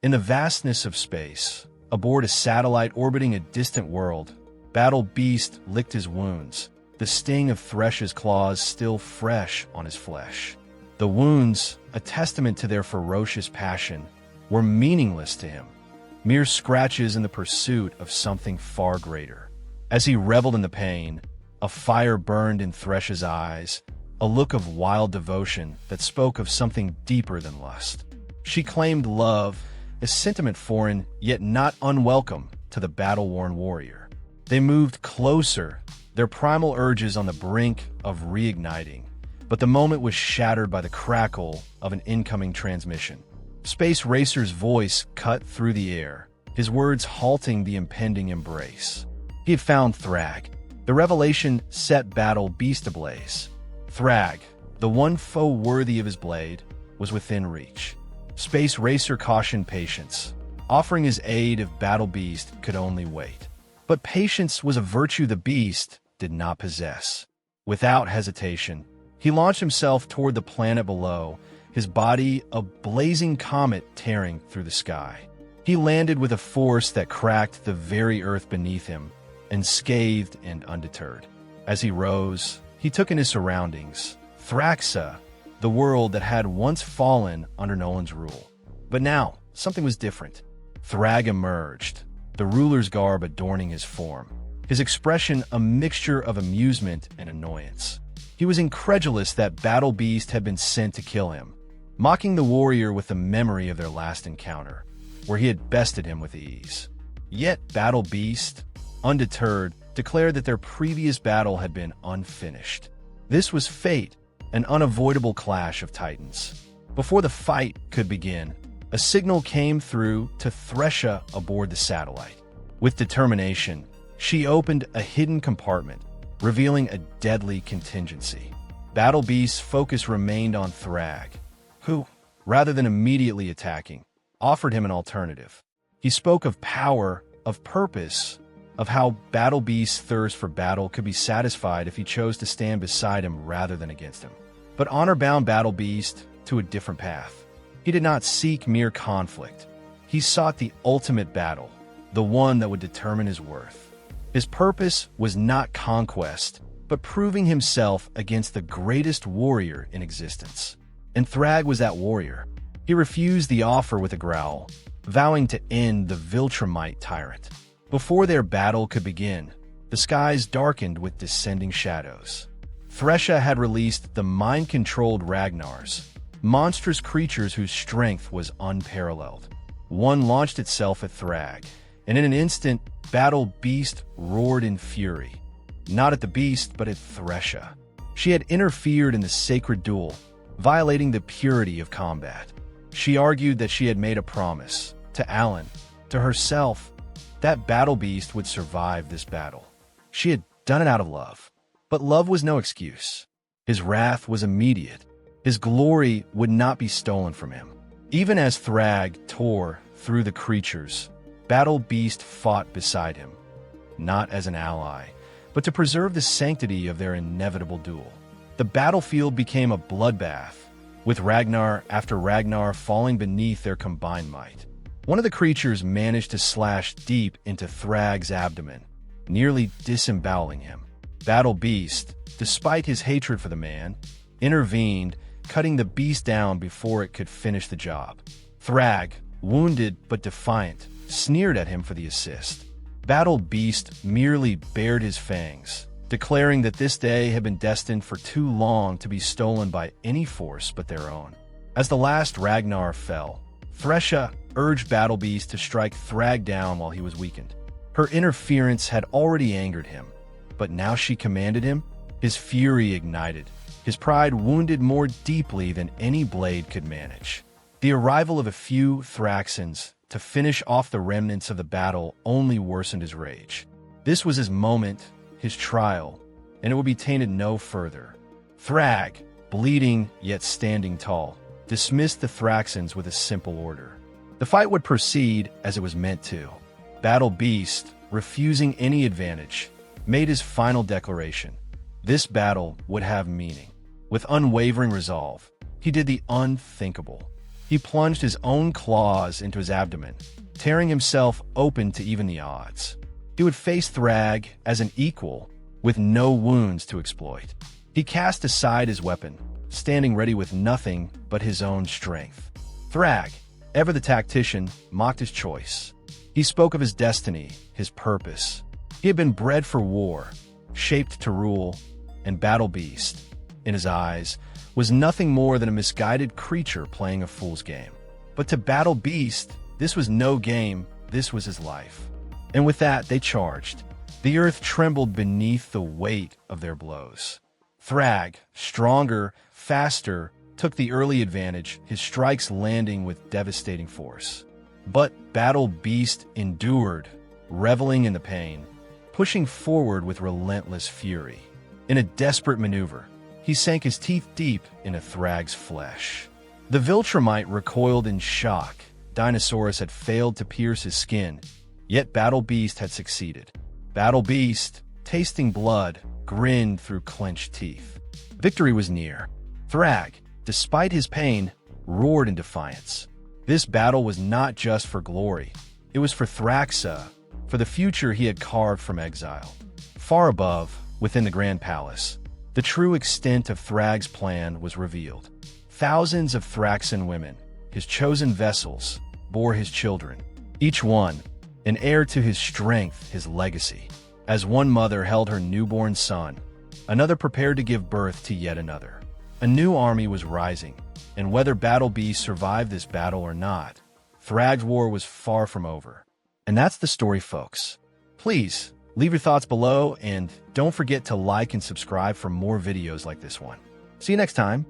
In the vastness of space, aboard a satellite orbiting a distant world, Battle Beast licked his wounds, the sting of Thresh's claws still fresh on his flesh. The wounds, a testament to their ferocious passion, were meaningless to him, mere scratches in the pursuit of something far greater. As he reveled in the pain, a fire burned in Thresh's eyes, a look of wild devotion that spoke of something deeper than lust. She claimed love, a sentiment foreign yet not unwelcome to the battle-worn warrior. They moved closer, their primal urges on the brink of reigniting, but the moment was shattered by the crackle of an incoming transmission. Space Racer's voice cut through the air, his words halting the impending embrace. He had found Thragg. The revelation set Battle Beast ablaze. Thragg, the one foe worthy of his blade, was within reach. Space Racer cautioned patience, offering his aid if Battle Beast could only wait. But patience was a virtue the beast did not possess. Without hesitation, he launched himself toward the planet below, his body a blazing comet tearing through the sky. He landed with a force that cracked the very earth beneath him, unscathed and undeterred. As he rose, he took in his surroundings. Thraxa, the world that had once fallen under Nolan's rule. But now, something was different. Thragg emerged, the ruler's garb adorning his form, his expression a mixture of amusement and annoyance. He was incredulous that Battle Beast had been sent to kill him, mocking the warrior with the memory of their last encounter, where he had bested him with ease. Yet Battle Beast, undeterred, declared that their previous battle had been unfinished. This was fate, an unavoidable clash of titans. Before the fight could begin, a signal came through to Thresha aboard the satellite. With determination, she opened a hidden compartment, revealing a deadly contingency. Battle Beast's focus remained on Thragg, who, rather than immediately attacking, offered him an alternative. He spoke of power, of purpose, of how Battle Beast's thirst for battle could be satisfied if he chose to stand beside him rather than against him. But honor bound Battle Beast to a different path. He did not seek mere conflict. He sought the ultimate battle, the one that would determine his worth. His purpose was not conquest, but proving himself against the greatest warrior in existence. And Thragg was that warrior. He refused the offer with a growl, vowing to end the Viltrumite tyrant. Before their battle could begin, the skies darkened with descending shadows. Thresha had released the mind-controlled Ragnars, monstrous creatures whose strength was unparalleled. One launched itself at Thragg, and in an instant, Battle Beast roared in fury. Not at the beast, but at Thresha. She had interfered in the sacred duel, violating the purity of combat. She argued that she had made a promise, to Alan, to herself, that Battle Beast would survive this battle. She had done it out of love. But love was no excuse. His wrath was immediate. His glory would not be stolen from him. Even as Thragg tore through the creatures, Battle Beast fought beside him, not as an ally, but to preserve the sanctity of their inevitable duel. The battlefield became a bloodbath, with Ragnar after Ragnar falling beneath their combined might. One of the creatures managed to slash deep into Thragg's abdomen, nearly disemboweling him. Battle Beast, despite his hatred for the man, intervened, cutting the beast down before it could finish the job. Thragg, wounded but defiant, sneered at him for the assist. Battle Beast merely bared his fangs, declaring that this day had been destined for too long to be stolen by any force but their own. As the last Ragnar fell, Thresha urged Battle Beast to strike Thragg down while he was weakened. Her interference had already angered him, but now she commanded him. His fury ignited, his pride wounded more deeply than any blade could manage. The arrival of a few Thraxans to finish off the remnants of the battle only worsened his rage. This was his moment, his trial, and it would be tainted no further. Thragg, bleeding yet standing tall, dismissed the Thraxans with a simple order. The fight would proceed as it was meant to. Battle Beast, refusing any advantage, made his final declaration. This battle would have meaning. With unwavering resolve, he did the unthinkable. He plunged his own claws into his abdomen, tearing himself open to even the odds. He would face Thragg as an equal, with no wounds to exploit. He cast aside his weapon, standing ready with nothing but his own strength. Thragg, ever the tactician, mocked his choice. He spoke of his destiny, his purpose. He had been bred for war, shaped to rule, and battle beast, in his eyes, was nothing more than a misguided creature playing a fool's game. But to Battle Beast, this was no game, this was his life. And with that, they charged. The earth trembled beneath the weight of their blows. Thragg, stronger, faster, took the early advantage, his strikes landing with devastating force. But Battle Beast endured, reveling in the pain, pushing forward with relentless fury. In a desperate maneuver, he sank his teeth deep into Thragg's flesh. The Viltrumite recoiled in shock. Dinosaurus had failed to pierce his skin, yet Battle Beast had succeeded. Battle Beast, tasting blood, grinned through clenched teeth. Victory was near. Thragg, despite his pain, roared in defiance. This battle was not just for glory. It was for Thraxa, for the future he had carved from exile. Far above, within the Grand Palace, the true extent of Thragg's plan was revealed. Thousands of Thraxan women, his chosen vessels, bore his children, each one an heir to his strength, his legacy. As one mother held her newborn son, another prepared to give birth to yet another. A new army was rising, and whether Battle Beast survived this battle or not, Thragg's war was far from over. And that's the story, folks. Please, leave your thoughts below, and don't forget to like and subscribe for more videos like this one. See you next time.